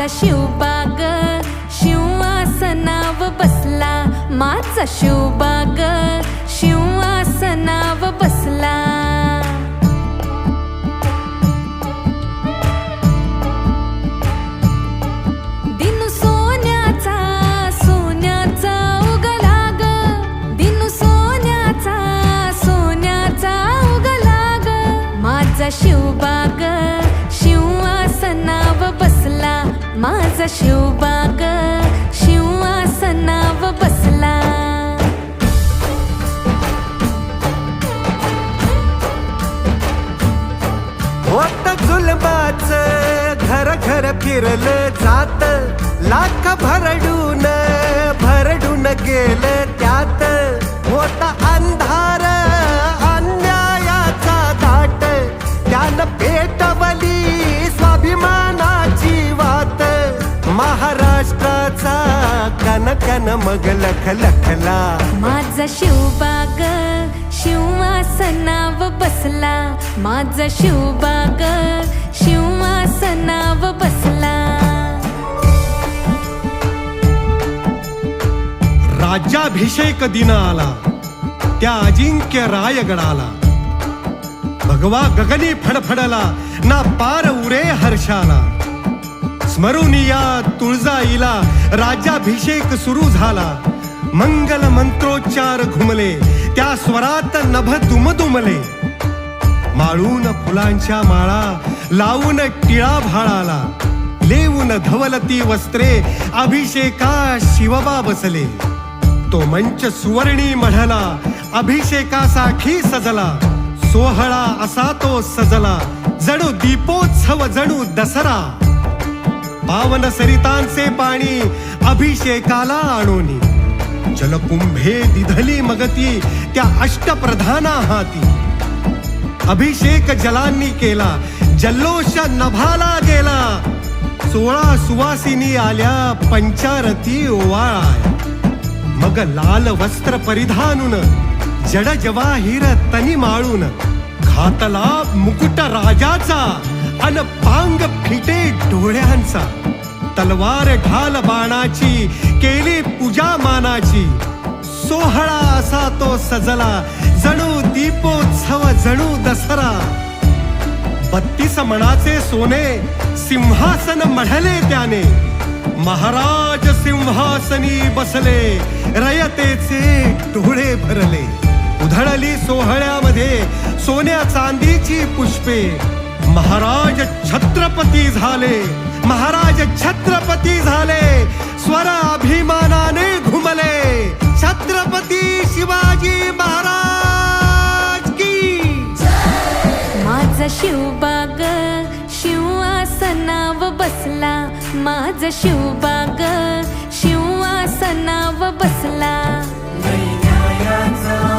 माझा शिवबाग शिवासनाव बसला, माझा शिवबाग शिवासनाव बसला. दिनू सोन्याचा सोन्याचा उगला ग, दिनू सोन्याचा सोन्याचा उगला ग. माझा शिवबाग शिवासनाव बसला, माझा शिवबाग शिवासनाव बसला. होत जुलमाचं घर घर फिरलं जात, लाख भरडून भरडून गेलं त्यात. होता अंधार अन्यायाचा दाट, त्यानं पेटवली स्वाभिमानाची वात. महाराष्ट्राचा कणकण मग लख लखला. माझा शिवबाग शिवासनाव बसला, माझा शिवबाग शिवासनाव बसला. राज्याभिषेक दिन आला त्या अजिंक्य रायगडाला. भगवा गगनी फडफडला ना पार उरे हर्षाला. स्मरून या तुळजाईला राज्याभिषेक सुरू झाला. मंगल मंत्रोच्चार घुमले त्या स्वरात नभ दुमदुमले. माळून फुलांच्या माळा लावून टिळा भाळाला. लेवून धवलती वस्त्रे अभिषेका शिवबा बसले. तो मंच सुवर्णी मढला अभिषेकासाठी सजला. सोहळा असा तो सजला जणू दीपोत्सव जणू दसरा. पावन सरितांचे पाणी अभिषेकाला आणोनी. जलकुंभे दिधली मगती त्या अष्टप्रधाना हाती. अभिषेक जलांनी केला जल्लोष नभाला गेला. 16 सुवासिनी आल्या पंचारती ओवाळाया. मग लाल वस्त्र परिधानून जड जवाहीर तनी माळून. घातला मुकुट राजाचा अन पांग फिटे डोळ्यांचा. तलवार ढाल बाणाची केली पूजा मानाची. सोहळा असा तो सजला जणू दीपोत्सव जणू दसरा. 32 मणाचे सोने सिंहासन मढले त्याने. महाराज सिंहासनी बसले रयतेचे डोळे भरले. उधळली सोहळ्यामध्ये सोन्या चांदीची पुष्पे. महाराज छत्रपती झाले, महाराज छत्रपती झाले. स्वर अभिमानाने घुमले. छत्रपती शिवाजी महाराज की. माझा शिवबाग शिवासनाव बसला, माझा शिवबाग शिवासनाव बसला. न्यायाचा